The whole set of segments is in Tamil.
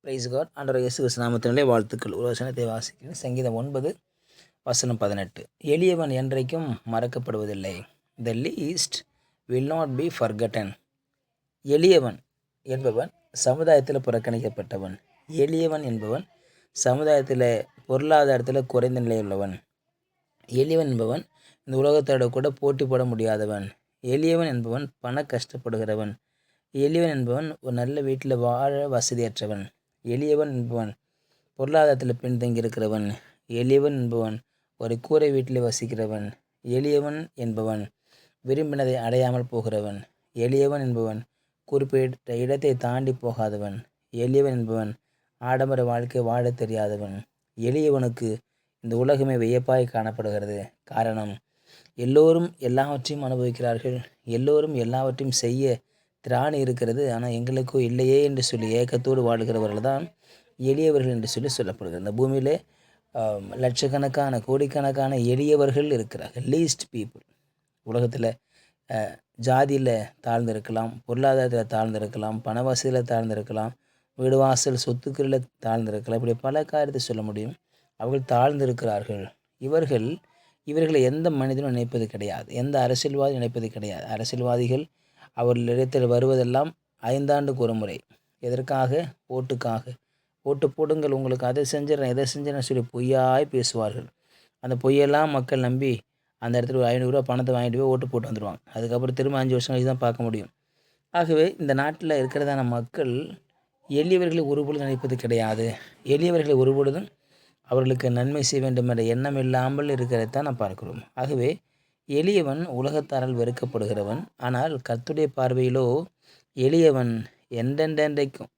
Price God. ஆண்டவர் இயேசு கிறிஸ்து நாமத்தினாலே வாழ்த்துக்கள். ஒரு வசனத்தை வாசிக்கிறேன். சங்கீதம் 9 வசனம் 18. எளியவன் என்றைக்கும் மறக்கப்படுவதில்லை. The least will not be forgotten. எளியவன் என்பவன் சமுதாயத்தில் புறக்கணிக்கப்பட்டவன். எளியவன் என்பவன் சமுதாயத்தில் பொருளாதாரத்தில் குறைந்த நிலையுள்ளவன். எளியவன் என்பவன் இந்த உலகத்தோட கூட போட்டி போட முடியாதவன். எளியவன் என்பவன் பண கஷ்டப்படுகிறவன். எளியவன் என்பவன் ஒரு நல்ல வீட்டில் வாழ வசதியற்றவன். எளியவன் என்பவன் பொருளாதாரத்தில் பின்தங்கியிருக்கிறவன். எளியவன் என்பவன் ஒரு கூரை வீட்டில் வசிக்கிறவன். எளியவன் என்பவன் விரும்பினதை அடையாமல் போகிறவன். எளியவன் என்பவன் குறிப்பிட்ட இடத்தை தாண்டி போகாதவன். எளியவன் என்பவன் ஆடம்பர வாழ்க்கை வாழ தெரியாதவன். எளியவனுக்கு இந்த உலகமே வியப்பாய் காணப்படுகிறது. காரணம், எல்லோரும் எல்லாவற்றையும் அனுபவிக்கிறார்கள். எல்லோரும் எல்லாவற்றையும் செய்ய திராணி இருக்கிறது, ஆனால் எங்களுக்கோ இல்லையே என்று சொல்லி ஏக்கத்தோடு வாழ்கிறவர்கள் தான் எளியவர்கள் என்று சொல்லி சொல்லப்படுகிறது. இந்த பூமியிலே லட்சக்கணக்கான கோடிக்கணக்கான எளியவர்கள் இருக்கிறார்கள். Least people. உலகத்தில் ஜாதியில் தாழ்ந்திருக்கலாம், பொருளாதாரத்தில் தாழ்ந்திருக்கலாம், பண வசதியில் தாழ்ந்திருக்கலாம், வீடு வாசல் சொத்துக்களில் தாழ்ந்திருக்கலாம். இப்படி பல காரியத்தை சொல்ல முடியும். அவர்கள் தாழ்ந்திருக்கிறார்கள். இவர்களை எந்த மனிதனும் நினைப்பது கிடையாது. எந்த அரசியல்வாதி நினைப்பது கிடையாது. அரசியல்வாதிகள் அவர்களிடத்தில் வருவதெல்லாம் 5 ஆண்டுக்கு ஒரு முறை. எதற்காக? ஓட்டுக்காக. ஓட்டு போடுங்கள், உங்களுக்கு அதை செஞ்சிடறேன் இதை செஞ்சிடறேன் சொல்லி பொய்யாய் பேசுவார்கள். அந்த பொய்யெல்லாம் மக்கள் நம்பி அந்த இடத்துல ஒரு 500 ரூபா பணத்தை வாங்கிட்டு போய் ஓட்டு போட்டு வந்துடுவாங்க. அதுக்கப்புறம் திரும்ப 5 வருஷம் கழிச்சு தான் பார்க்க முடியும். ஆகவே இந்த நாட்டில் இருக்கிறதான மக்கள் எளியவர்களை ஒருபொழுதும் நினைப்பது கிடையாது. எளியவர்களை ஒருபொழுதும் அவர்களுக்கு நன்மை செய்ய வேண்டும் என்ற எண்ணம் இல்லாமல் இருக்கிறதான் நாம் பார்க்கிறோம். ஆகவே எளியவன் உலகத்தாரால் வெறுக்கப்படுகிறவன். ஆனால் கர்த்தருடைய பார்வையிலோ எளியவன் என்றென்றைக்கும்,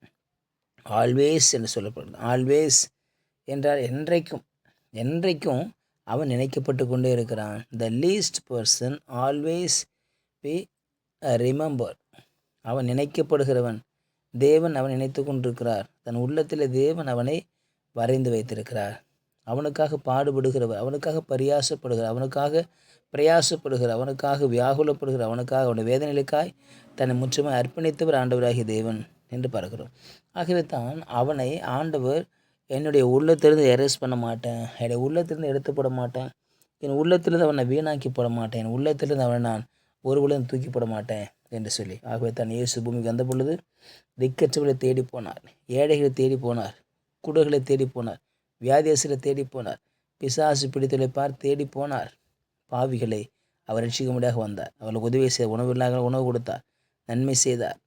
ஆல்வேஸ் என்று சொல்லப்படுகிறது. ஆல்வேஸ் என்றால் என்றைக்கும், என்றைக்கும் அவன் நினைக்கப்பட்டு கொண்டே இருக்கிறான். The least person always be remember. அவன் நினைக்கப்படுகிறவன். தேவன் அவன் நினைத்து கொண்டிருக்கிறார். தன் உள்ளத்தில் தேவன் அவனை வரைந்து வைத்திருக்கிறார். அவனுக்காக பாடுபடுகிறவர், அவனுக்காக பிரயாசப்படுகிற, அவனுக்காக வியாகுலப்படுகிற, அவனுக்காக அவனுடைய வேதனைகளுக்காய் தன்னை முற்றுமை அர்ப்பணித்தவர் ஆண்டவராகிய தேவன் என்று பார்க்கிறோம். ஆகவே தான் அவனை ஆண்டவர் என்னுடைய உள்ளத்திலிருந்து எரேஸ் பண்ண மாட்டேன், என்னுடைய உள்ளத்திலிருந்து எடுத்து போட மாட்டேன், என் உள்ளத்திலிருந்து அவனை வீணாக்கி போட மாட்டேன், என் உள்ளத்திலிருந்து அவனை நான் ஒருபொழுதும் தூக்கி போட மாட்டேன் என்று சொல்லி. ஆகவே தான் இயேசு பூமிக்கு வந்த பொழுது திக்கற்றவர்களை தேடி போனார், ஏழைகளை தேடி போனார், குடர்களை தேடி போனார், வியாதியசரை தேடி போனார், பிசாசு பிடித்தலை தேடி போனார். பாவிகளை அவர் ரட்சிக்க முடியாக வந்தார். அவர்களுக்கு உதவி செய்தார், உணவில்லாத உணவு கொடுத்தார், நன்மை செய்தார்,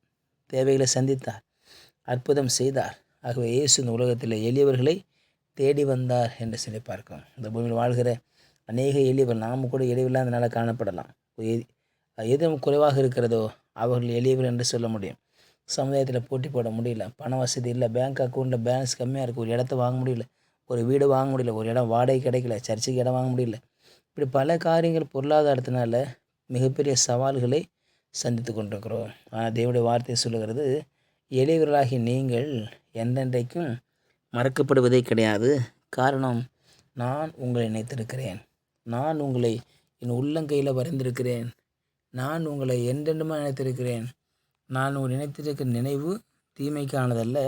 தேவைகளை சந்தித்தார், அற்புதம் செய்தார். ஆகவே இயேசு இந்த உலகத்தில் எளியவர்களை தேடி வந்தார் என்று சொல்லி பார்க்கிறோம். இந்த பூமியில் வாழ்கிற அநேக எளியவர்கள், நாம் கூட எளிவில்லாதனால காணப்படலாம். எது குறைவாக இருக்கிறதோ அவர்கள் எளியவர் என்று சொல்ல முடியும். சமுதாயத்தில் போட்டி போட முடியல, பண வசதி இல்லை, பேங்க் அக்கௌண்ட்டில் பேலன்ஸ் கம்மியாக இருக்குது, ஒரு இடத்த வாங்க முடியல, ஒரு வீடு வாங்க முடியல, ஒரு இடம் வாடகை கிடைக்கல, சர்ச்சுக்கு இடம் வாங்க முடியல. இப்படி பல காரியங்கள் பொருளாதாரத்தினால மிகப்பெரிய சவால்களை சந்தித்து கொண்டிருக்கிறோம். ஆனால் தேவனுடைய வார்த்தை சொல்லுகிறது, எளியவர்களாகி நீங்கள் என்றென்றைக்கும் மறக்கப்படுவதே கிடையாது. காரணம், நான் உங்களை நினைத்திருக்கிறேன், நான் உங்களை என் உள்ளங்கையில் வரைந்திருக்கிறேன், நான் உங்களை என்றென்றுமா நினைத்திருக்கிறேன். நான் உங்களை நினைத்திருக்கிற நினைவு தீமைக்கானதல்ல,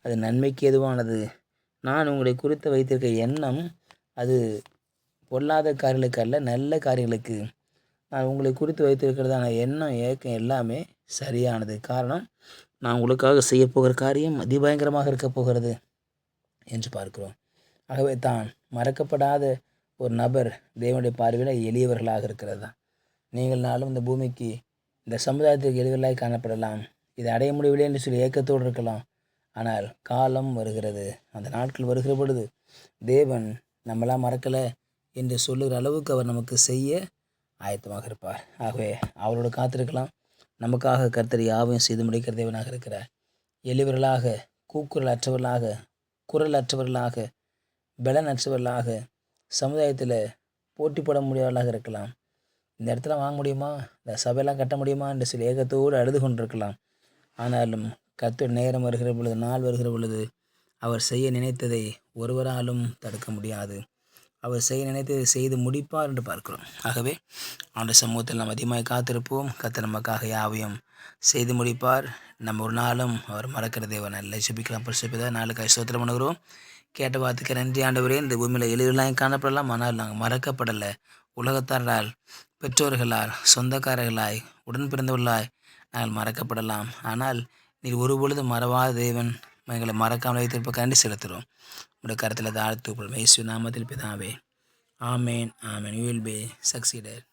அது நன்மைக்கு எதுவானது. நான் உங்களை குறித்து வைத்திருக்க எண்ணம் அது பொல்லாத காரியங்களுக்கு அல்ல, நல்ல காரியங்களுக்கு. நான் உங்களை குறித்து வைத்திருக்கிறதான எண்ணம், ஏக்கம் எல்லாமே சரியானது. காரணம், நான் உங்களுக்காக செய்யப்போகிற காரியம் அதிபயங்கரமாக இருக்க போகிறது என்று பார்க்கிறோம். ஆகவே தான் மறக்கப்படாத ஒரு நபர் தேவனுடைய பார்வையில் எளியவர்களாக இருக்கிறது தான். நீங்கள் நாளும் இந்த பூமிக்கு, இந்த சமுதாயத்துக்கு எளியவர்களாக காணப்படலாம். இதை அடைய முடியவில்லை என்று சொல்லி ஏக்கத்தோடு இருக்கலாம். ஆனால் காலம் வருகிறது, அந்த நாட்கள் வருகிற பொழுது தேவன் நம்மளாம் மறக்கலை என்று சொல்லுகிற அளவுக்கு அவர் நமக்கு செய்ய ஆயத்தமாக இருப்பார். ஆகவே அவரோடு காத்திருக்கலாம். நமக்காக கர்த்தர் யாவையும் செய்து முடிக்கிற தேவனாக இருக்கிறார். எளியவர்களாக, கூக்குரல் அற்றவர்களாக, குரல் அற்றவர்களாக, பலன் அற்றவர்களாக, சமுதாயத்தில் போட்டி போட முடியாதவர்களாக இருக்கலாம். இந்த இடத்துல வாங்க முடியுமா, இந்த சபையெல்லாம் கட்ட முடியுமா என்று சொல்லி ஏகத்தோடு அழுது கொண்டிருக்கலாம். ஆனாலும் கர்த்தர் நேரம் வருகிற பொழுது, நாள் வருகிற பொழுது அவர் செய்ய நினைத்ததை ஒருவராலும் தடுக்க முடியாது. அவர் செய்ய நினைத்து செய்து முடிப்பார் என்று பார்க்கிறோம். ஆகவே ஆண்டு சமூகத்தில் நாம் அதிகமாக காத்திருப்போம். கர்த்தர் நமக்காக யாவையும் செய்து முடிப்பார். நம்ம ஒரு நாளும் அவர் மறக்கிற தேவன் அல்ல. ஜெபிக்கலாம். பரிசுத்த நாளுக்காய் ஸ்தோத்திரம் பண்ணுகிறோம். கேட்ட வார்த்தைக்கு நன்றி ஆண்டவரே. இந்த பூமியில் எளிவெல்லாம் காணப்படலாம், ஆனால் நாங்கள் மறக்கப்படலை. உலகத்தாரால், பெற்றோர்களால், சொந்தக்காரர்களாய், உடன் பிறந்தவர்களாய் நாங்கள் மறக்கப்படலாம். ஆனால் நீர் ஒருபொழுதும் மறவாத தேவன். எங்களை மறக்காமல் வைத்திருப்ப கண்டி செலுத்துகிறோம். உடைய கருத்தில் தாழ்த்து இயேசு நாமத்தில் பிதாவே. ஆமேன். ஆமேன். You will be succeeded.